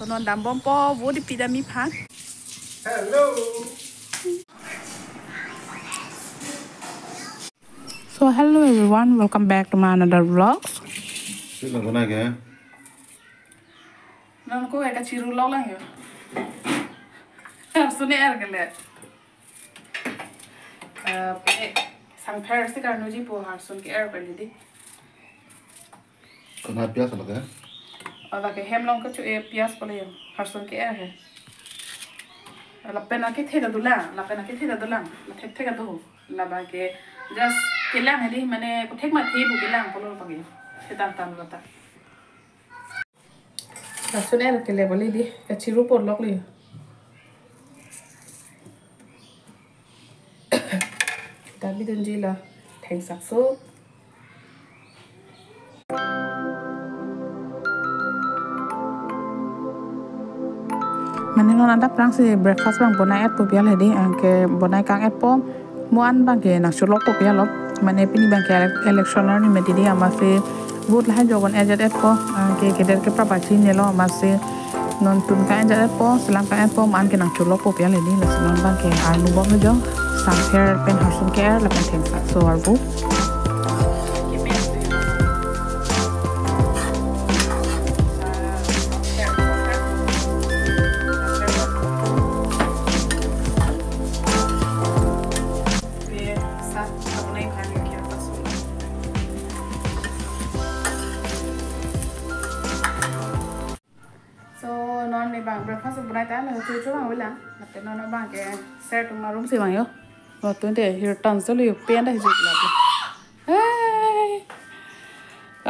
So non dam bom po wo di pidami pan. Hello. So hello everyone, welcome back to my another vlog. Sila guna ke? Non ko eka chiru log lang yo. Sune er gele. Sang per si kar nuji po har sun ke er per di. Kena pias apa ke? Ada ke hemlong ko chu e pias pole yo. Har sun ke er he. La pena ke theda dulang, la pena ke theda dulang, la thega do. La ba ke just kelang hedi mane ko thek ma the bu kelang polo pagi. Sedan tan lata. La sune er ke le boli di ka chiru por log li. Tapi dunji lah theng sak so. Mane non ada prang si breakfast bang bonai et po pial hedi angke bonai kang et po muan bang ke nak sulok po pial lo mane pini bang ke electioner ni meti di amase vote lah jogon ejet et po ke keder ke prapachi ne lo amase non tun ka ejet et po selang ka et po man ke nak sulok po pial hedi las non bang ke alu bom jo sang hair pen harsun care la pen theng sak so arbu bang breakfast bunai ta la chu chu bang wala te non bang ke set ma room si bang yo wa tu de here tan so lu pen da jik la hey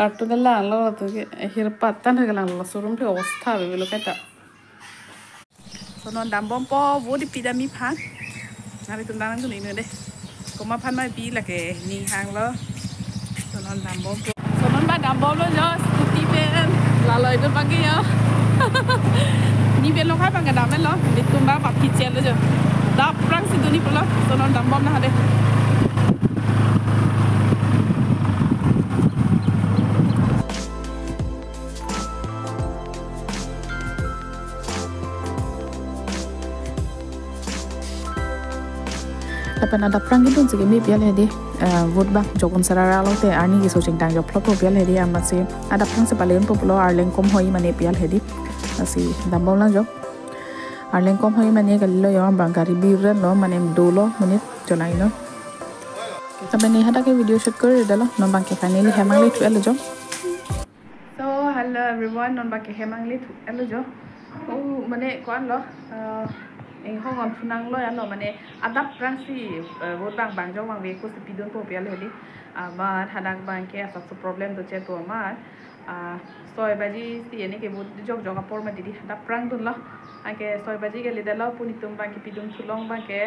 artu de la lo tu ke here patan he galang lo so room the avastha be lo kata so non dam bom po wo di pidami phan na be tu dang tu ni ne de ko ma phan mai pi la ke ni hang lo so non dam bom so non ba dam bom lo jo scooty pen la loi tu bang yo ni ben lo khai bang ga dam lo di tumba ba pi chen lo jo da prang si duni pula so non dam bom na hade tapi ada prang itu sih mi pial hedi wood bang jogon sarara lo te Arni ki so ching tang jo plot pial hedi amase ada prang se palen populo arleng kom hoi mane pial hedi asi dam bom lang jo arleng kom hoi mane gallo yo bang gari bi ren lo mane dolo minute jolai no tapi ni hada ke video shoot kar dalo non bang ke finally hemang le tu elo jo so hello everyone non bang ke hemang le tu elo jo oh mane kon lo eng hong on funang lo ya lo mane adap prang si wood bang bang jo bang ve ko si pidon po pial hedi ma hadak bang ke sa problem to che to ma soy baji si ene ke wood jog jog apor ma didi hadap prang dun lo ake soy baji ke le dalo puni tum bang ke pidon sulong bang ke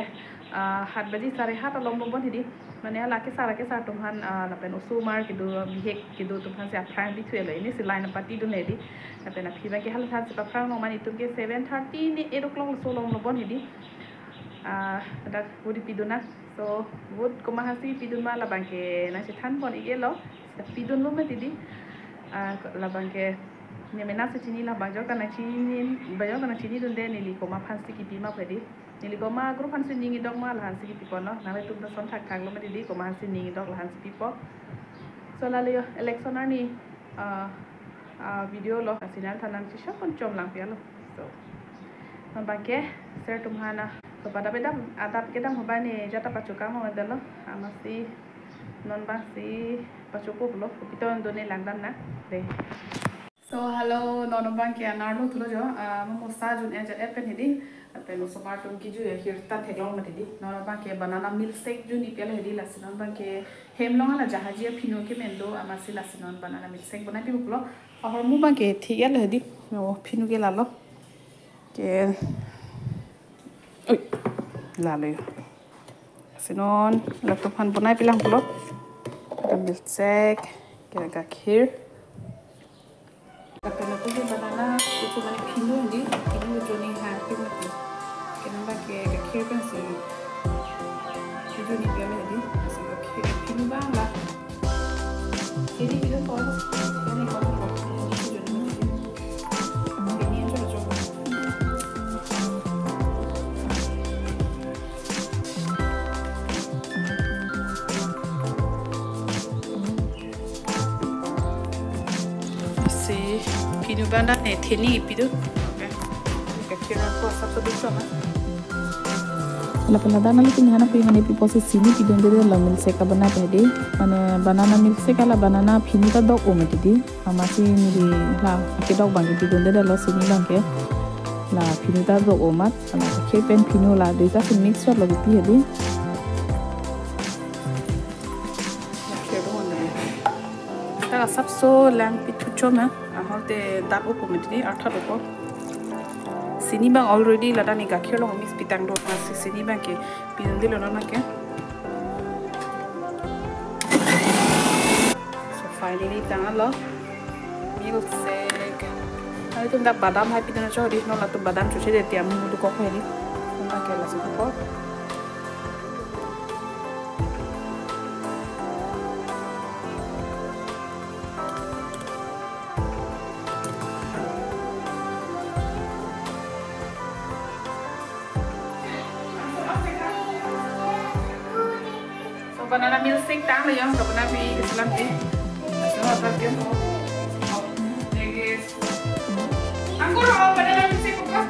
hat baji sare hat along bon hedi mane ala ke sa tum han la pen usu mar ke do bihek ke do tum han se apran bi thwe lo ini si line party dun hedi apena phi bang ke hal than se prang no mani tum ke 7:30 ni 8 o'clock so long lo bon hedi ada wood piduna so wood ko mahasi pidun ma la bang ke na se than bon ige lo pidun lo ma didi la bang ke ni mena se chini la bajo kana chini dun de neli ko ma phansi ki pi ma phedi neli ko ma group phansi ningi dog ma la hansi ki pi ko no na tu da son thak thak lo ma didi ko ma hansi ningi dog la hansi pi po so la le election ni video lo asinan thanan chi sha kon chom lang pia lo so non bang ke ser tumhana so pada bedam atap kedam hobane jata pachuka mo dalo amasi non bang si pachuko lo piton done langdam na de so hello non bang ke anarlo thulo jo mo sa jun e ja pen hedi apelo somatum ki ju here ta theglong ma hedi non bang ke banana milkshake ju ni pel hedi la non bang ke hemlong ala jahajia phino ke mendo amasi la non banana milkshake banai pi pulo ahor mu bang ke thigel hedi o phino ke lalo ke oi lalo sinon laptop han banai pilang pulo milkshake ke gakhir apena tu banana itu mane phino di phino joni ha phino ki kenamba ke gakhir kan si joni piala di asi gakhir phino ba la ini video call ini call joni ini banda ne theli pidu okay kira ko sabse dusho na la pelada na lekin hana pi mane people se sini pidon de la milk shake bana pedi mane banana milk shake ala banana phini ta dog omati di amasi ni la ke dog bang pidon de la sini bang ke la phini ta dog omat ala ke pen phino la duita se mix shot lo pi hedi ta sabso lang pitu choma ahote dat opo meti artha opo sini bang already lada ni gakhir lo mix pitang do na sini bang ke pidon dilo na ke so finally tang lo milk shake ai tum da badam hai pidon cho di no la tu badam chu che de tiam mu du ko khai ni na ke la se ko banana milk shake tang le yang ka banana pi islam ti so apa ke mo anggur ho banana milk shake ko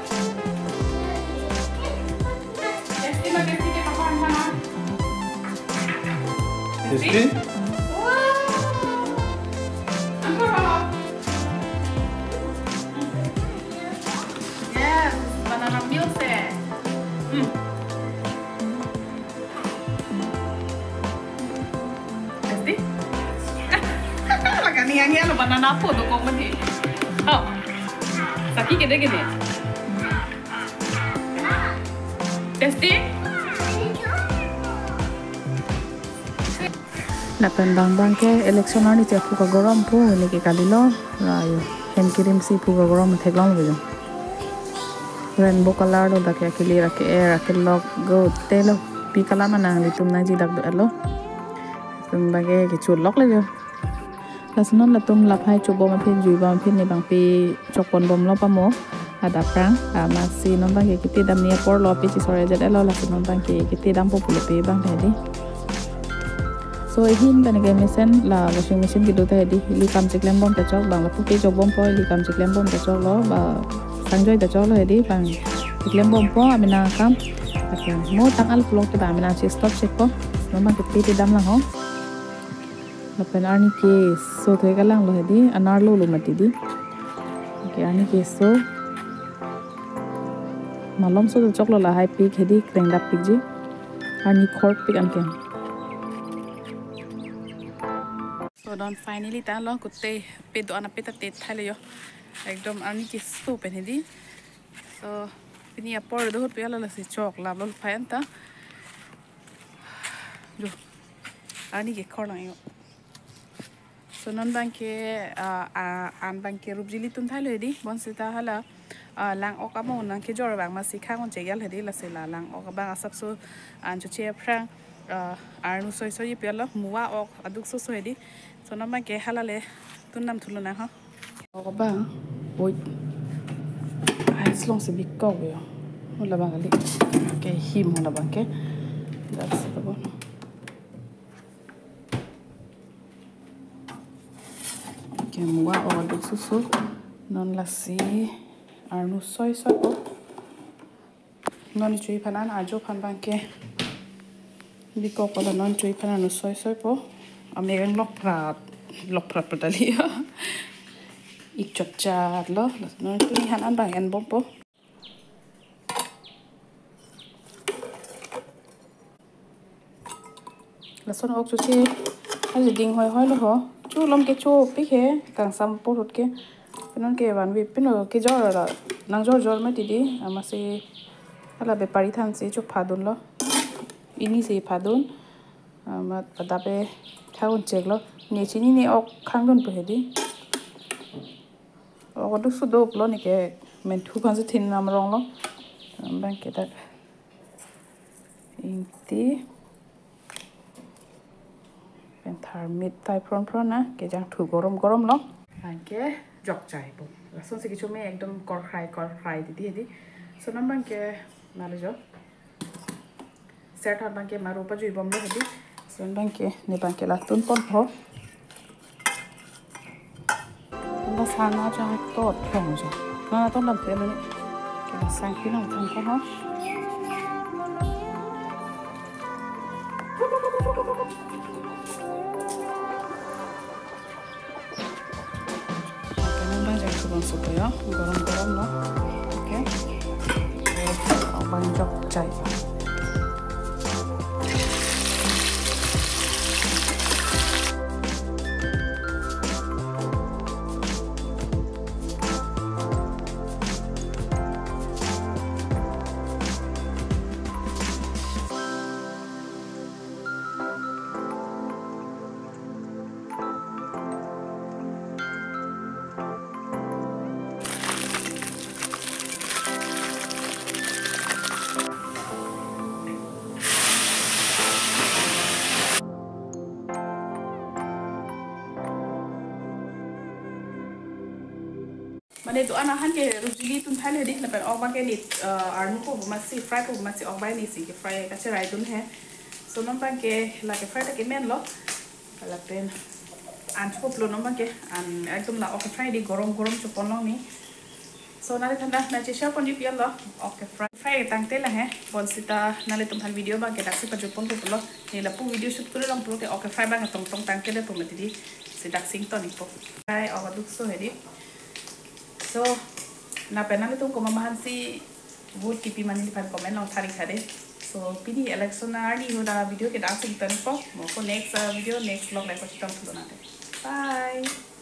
estima que ti ke papan mana Tasty? anggur ho yes banana milk shake yang lo banana apa tu kau mesti. Oh, sakit ke dek ni? Tasty? Lapan bang ke election ni cakap puka goram pu ni ke kali lo, rayu hand cream si puka goram theklam bejo. Rainbow color lo dak yakili rakke lo go telo pi kala mana litum na ji dak lo. Tum bagi ke chulok le jo. Lasanon la tum la phai chubo ma phin jui ba phin ni bang pi chokpon bom lo pa mo ada prang ma si non bang ke kiti dam ni por lo pi chi sore jet lo lasanon bang ke kiti dam po pulo pe bang thedi so hin ban ge mesen la washing machine ki do thedi li kam chiklem bom ta chok bang la pu pe chok bom po li kam chiklem bom ta chok lo ba sangjoi ta chok lo hedi bang chiklem bom po amina kam akan mo tang al vlog ta amina chi stop check po non bang ke ti dam la ho lapan Arni ke so thoi kalang lo hedi anar lo mati di ke Arni ke so malom so choklo la hai pik hedi kreng dap pik ji Arni khork pik an ken so don finally ta lo kutte pe do ana peta te thale yo ekdom Arni ke so pen hedi so pini apor do hot pe la se chok la lo phayan ta jo Arni ke khor lang yo so non banke an banke rubjili tun thai ledi bon sita hala lang okamo nan ke jor bang ma sikha kon chegal hedi la sela lang ok bang asap so an chu che prang arnu soi soi pela muwa ok aduk so hedi so non banke hala le tun nam thuluna ha ok bang oi ai slong se big ko yo hola bang ali ke him hola banke that's the one mua or duk susu non lasi arnu soy po non chui phanan ajo phan bangke biko pala non chui phanan soy po amegang lok prat padali ik chot chat lo non tu han an bang en bom po lason ok chu che ai ding hoi lo ho chu lom ke chu pi he kang sam po rut ke pinon ke ban wi pino ke jor la nang jor ma ti di ama se ala be pari than se chu phadun lo ini se phadun ama pada pe thaun chek lo ni chini ni ok khang don pe di ok du su do lo ni ke men thu kan se thin nam rong lo bang ke ta inti thar mit tai pron na ke jang thu gorom lo anke jok chai bo lason se kichu me ekdom kor fry di so nam bang ke nale jo set har bang ke maru pa jui bom lo di son bang ke ne bang ke la tun pon ho là sang nó cho tốt không rồi nó tốt làm thế này cái sang cái nào thằng có hết cái nó đang dành cho bằng sụp rồi á gồm nó ok họ bằng dọc chảy Mana itu anak han ke rujili tun thale dik na per oba ke ni arnu ko masi fry ko masi oba ni si ke fry ka che rai tun he so nom pa ke la ke fry ta ke men lo la pen an ko plo nom ke an ekdom la ok fry di gorom chupon long ni so nale thanda na che sha pon di pian lo ok fry tang te la he pon sita nale tum han video ba ke dak si pa chupon ko lo ni la pu video shoot ko long pro ke ok fry ba tong tang ke le pu meti di si dak sing to ni po fry oba duk so he di so na pena itu ko mamahan si vote kepi mani di pan komen long tarik hade so pidi election na Arni hoda video ke dak sing tan po mo ko next video next vlog lai ko chitam thulona bye